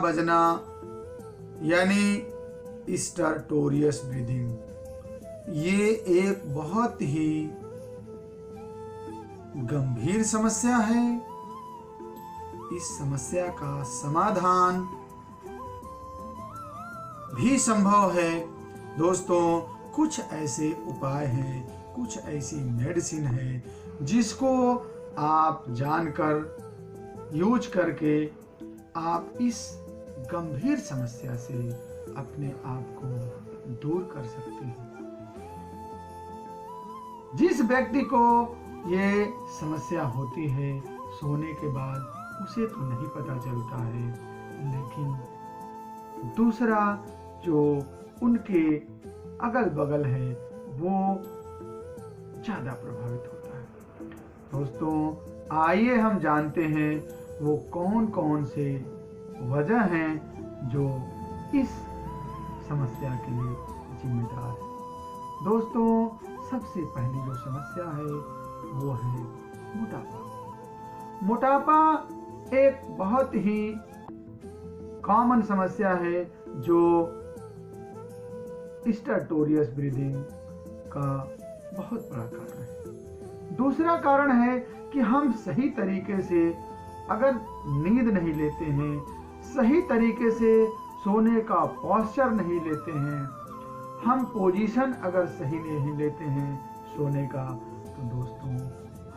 बजना यानी स्टर्टोरियस ब्रीदिंग, ये एक बहुत ही गंभीर समस्या है। इस समस्या का समाधान भी संभव है। दोस्तों, कुछ ऐसे उपाय हैं, कुछ ऐसी मेडिसिन है जिसको आप जानकर यूज करके आप इस गंभीर समस्या से अपने आप को दूर कर सकते हैं। जिस व्यक्ति को ये समस्या होती है, सोने के बाद उसे तो नहीं पता चलता है, लेकिन दूसरा जो उनके अगल बगल है वो ज्यादा प्रभावित होता है। दोस्तों, आइए हम जानते हैं वो कौन कौन से वजह हैं जो इस समस्या के लिए जिम्मेदार है। दोस्तों, सबसे पहली जो समस्या है वो है मोटापा। मोटापा एक बहुत ही कॉमन समस्या है जो स्टर्टोरियस ब्रीदिंग का बहुत बड़ा कारण है। दूसरा कारण है कि हम सही तरीके से अगर नींद नहीं लेते हैं, सही तरीके से सोने का पोस्चर नहीं लेते हैं, हम पोजीशन अगर सही नहीं लेते हैं सोने का, तो दोस्तों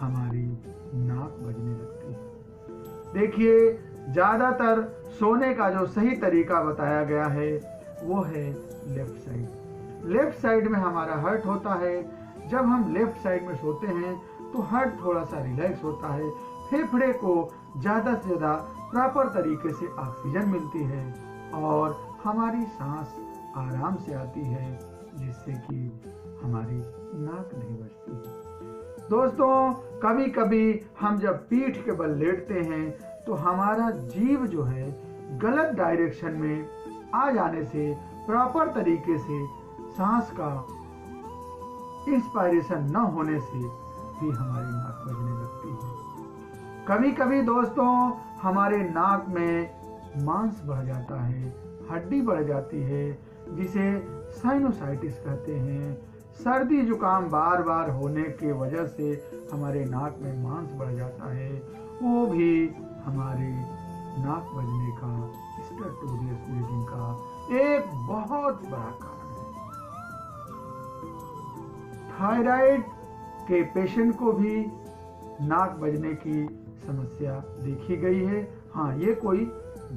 हमारी नाक बजने लगती है। देखिए, ज्यादातर सोने का जो सही तरीका बताया गया है वो है लेफ्ट साइड। लेफ्ट साइड में हमारा हार्ट होता है। जब हम लेफ्ट साइड में सोते हैं तो हार्ट थोड़ा सा रिलैक्स होता है, फेफड़े को ज़्यादा से ज़्यादा प्रॉपर तरीके से ऑक्सीजन मिलती है और हमारी सांस आराम से आती है, जिससे कि हमारी नाक नहीं बजती है। दोस्तों, कभी कभी हम जब पीठ के बल लेटते हैं तो हमारा जीभ जो है गलत डायरेक्शन में आ जाने से, प्रॉपर तरीके से सांस का इंस्पायरेशन न होने से भी हमारी नाक बजने लगती है। कभी कभी दोस्तों हमारे नाक में मांस बढ़ जाता है, हड्डी बढ़ जाती है, जिसे साइनोसाइटिस कहते हैं। सर्दी जुकाम बार बार होने की वजह से हमारे नाक में मांस बढ़ जाता है, वो भी हमारे नाक बजने का, स्टर्टोरियस ब्रीदिंग का एक बहुत बड़ा कारण है। थायराइड के पेशेंट को भी नाक बजने की समस्या देखी गई है। हाँ, ये कोई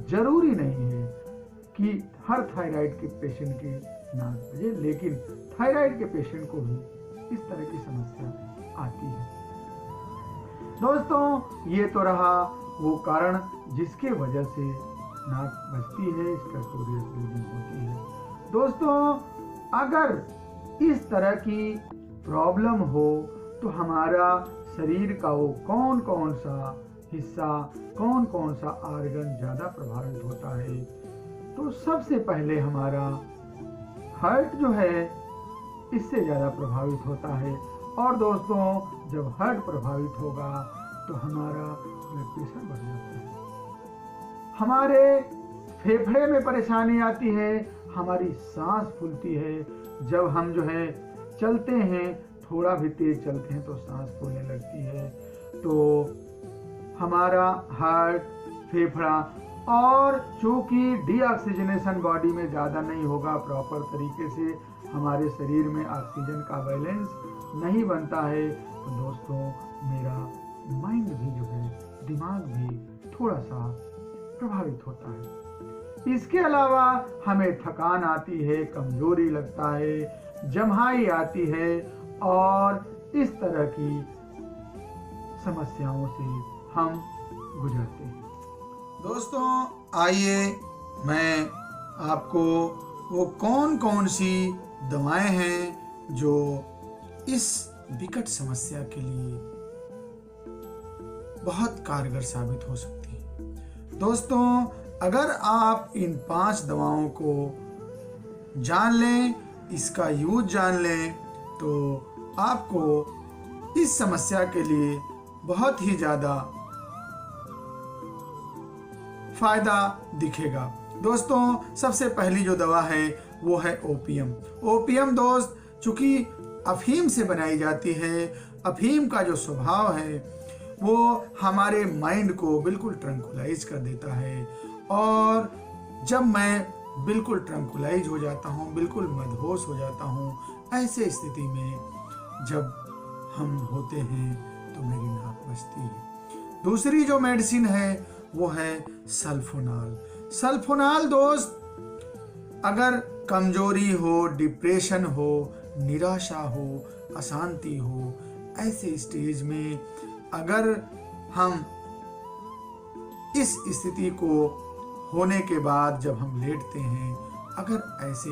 जरूरी नहीं है कि हर थायराइड के पेशेंट की नाक बजे, लेकिन थायराइड के पेशेंट को भी इस तरह की समस्या आती है। दोस्तों, ये तो रहा वो कारण जिसके वजह से नाक बजती है, स्टर्टोरियस ब्रीदिंग होती है। दोस्तों, अगर इस तरह की प्रॉब्लम हो तो हमारा शरीर का वो कौन कौन सा हिस्सा, कौन कौन सा ऑर्गन ज़्यादा प्रभावित होता है, तो सबसे पहले हमारा हार्ट जो है इससे ज़्यादा प्रभावित होता है। और दोस्तों, जब हार्ट प्रभावित होगा तो हमारा ब्लड प्रेशर बढ़ जाता है, हमारे फेफड़े में परेशानी आती है, हमारी सांस फूलती है। जब हम जो है चलते हैं, थोड़ा भी तेज चलते हैं तो सांस फूलने लगती है। तो हमारा हार्ट, फेफड़ा, और चूंकि डीऑक्सीजनेशन बॉडी में ज़्यादा नहीं होगा प्रॉपर तरीके से, हमारे शरीर में ऑक्सीजन का बैलेंस नहीं बनता है, तो दोस्तों मेरा माइंड भी जो है, दिमाग भी थोड़ा सा प्रभावित होता है। इसके अलावा हमें थकान आती है, कमजोरी लगता है, जम्हाई आती है और इस तरह की समस्याओं से हम गुजरते हैं। दोस्तों, आइए मैं आपको वो कौन कौन सी दवाएं हैं जो इस विकट समस्या के लिए बहुत कारगर साबित हो सकती हैं। दोस्तों, अगर आप इन 5 दवाओं को जान लें, इसका यूज जान लें, तो आपको इस समस्या के लिए बहुत ही ज़्यादा फायदा दिखेगा। दोस्तों सबसे पहली जो दवा है वो है ओपियम। ओपियम दोस्त चूंकि अफीम से बनाई जाती है, अफीम का जो स्वभाव है वो हमारे माइंड को बिल्कुल ट्रंकुलाइज कर देता है। और जब मैं बिल्कुल ट्रंकुलाइज हो जाता हूँ, बिल्कुल मदहोश हो जाता हूँ, ऐसे स्थिति में जब हम होते हैं तो मेरी नाक बजती है। दूसरी जो मेडिसिन है वो है सल्फोनाल। सल्फोनाल दोस्त अगर कमजोरी हो, डिप्रेशन हो, निराशा हो, अशांति हो, ऐसे स्टेज में अगर हम इस स्थिति को होने के बाद जब हम लेटते हैं, अगर ऐसे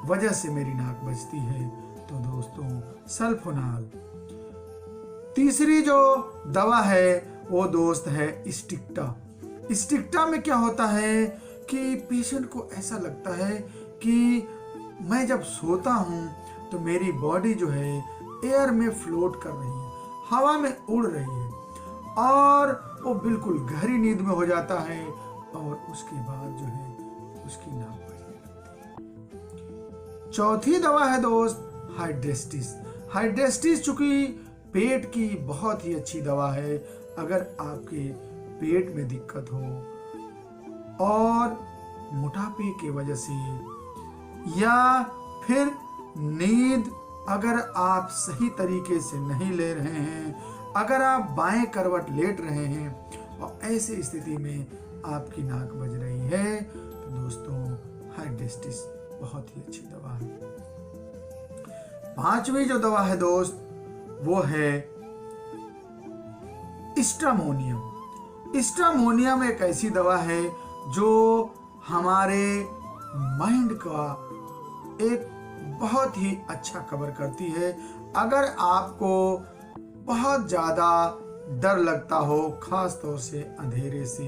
वजह से मेरी नाक बजती है तो दोस्तों सल्फोनाल। तीसरी जो दवा है वो दोस्त है स्टिक्टा। स्टिक्टा में क्या होता है कि पेशेंट को ऐसा लगता है कि मैं जब सोता हूं तो मेरी बॉडी जो है एयर में फ्लोट कर रही है, हवा में उड़ रही है और वो बिल्कुल गहरी नींद में हो जाता है और उसके बाद जो है उसकी नाक बजने लगती है। चौथी दवा है दोस्त हाइड्रेस्टिस। हाइड्रेस्टिस चूंकि पेट की बहुत ही अच्छी दवा है। अगर आपके पेट में दिक्कत हो और मोटापे की वजह से या फिर नींद अगर आप सही तरीके से नहीं ले रहे हैं, अगर आप बाएं करवट लेट रहे हैं और ऐसे स्थिति में आपकी नाक बज रही है तो दोस्तों हाइड्रेस्टिस बहुत ही अच्छी दवा है। पांचवी जो दवा है दोस्त वो है स्ट्रामोनियम। स्ट्रामोनियम एक ऐसी दवा है जो हमारे माइंड का एक बहुत ही अच्छा कवर करती है। अगर आपको बहुत ज़्यादा डर लगता हो, खास तौर से अंधेरे से,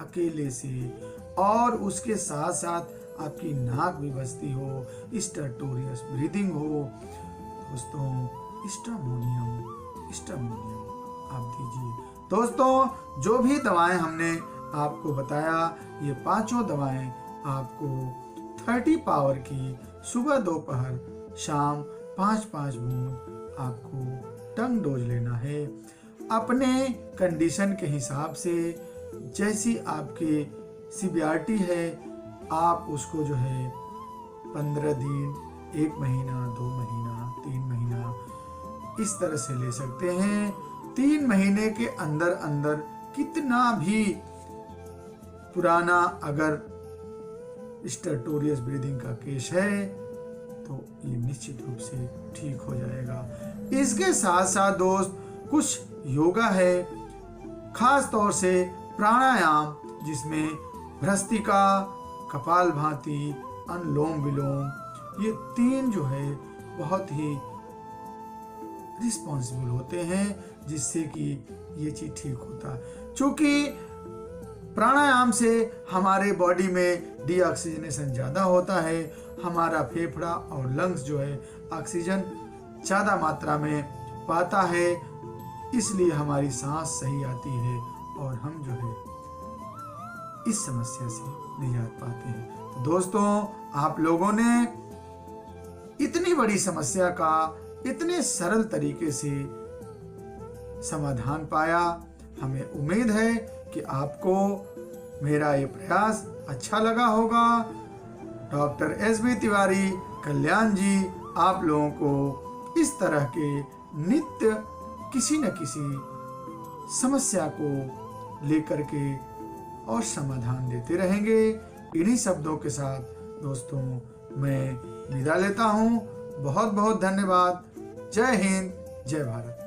अकेले से, और उसके साथ साथ आपकी नाक भी बजती हो, स्टर्टोरियस ब्रीदिंग हो, दोस्तों स्ट्रामोनियम आप दीजिए। दोस्तों जो भी दवाएं हमने आपको बताया, ये पांचों दवाएं आपको 30 पावर की सुबह, दोपहर, शाम 5-5 बूंद आपको टंग डोज लेना है। अपने कंडीशन के हिसाब से जैसी आपकी सीवियरिटी है आप उसको जो है 15 दिन, 1 महीना, 2 महीना, 3 महीना इस तरह से ले सकते हैं। 3 महीने के अंदर अंदर कितना भी पुराना अगर स्टर्टोरियस ब्रीदिंग का केस है तो ये निश्चित रूप से ठीक हो जाएगा। इसके साथ साथ दोस्त कुछ योगा है, खास तौर से प्राणायाम, जिसमें भ्रस्तिका, कपालभाति, अनुलोम विलोम, ये 3 जो है बहुत ही रिस्पॉन्सिबल होते हैं जिससे कि ये चीज ठीक होता है। क्योंकि प्राणायाम से हमारे बॉडी में डीऑक्सीजनेशन ज़्यादा होता है, हमारा फेफड़ा और लंग्स जो है ऑक्सीजन ज़्यादा मात्रा में पाता है, इसलिए हमारी सांस सही आती है और हम जो है इस समस्या से निजात पाते हैं। तो दोस्तों आप लोगों ने इतनी बड़ी समस्या का इतने सरल तरीके से समाधान पाया। हमें उम्मीद है कि आपको मेरा ये प्रयास अच्छा लगा होगा। Doctor S B. तिवारी कल्याण जी आप लोगों को इस तरह के नित्य किसी न किसी समस्या को लेकर के और समाधान देते रहेंगे। इन्हीं शब्दों के साथ दोस्तों मैं विदा लेता हूँ। बहुत बहुत धन्यवाद। जय हिंद, जय भारत।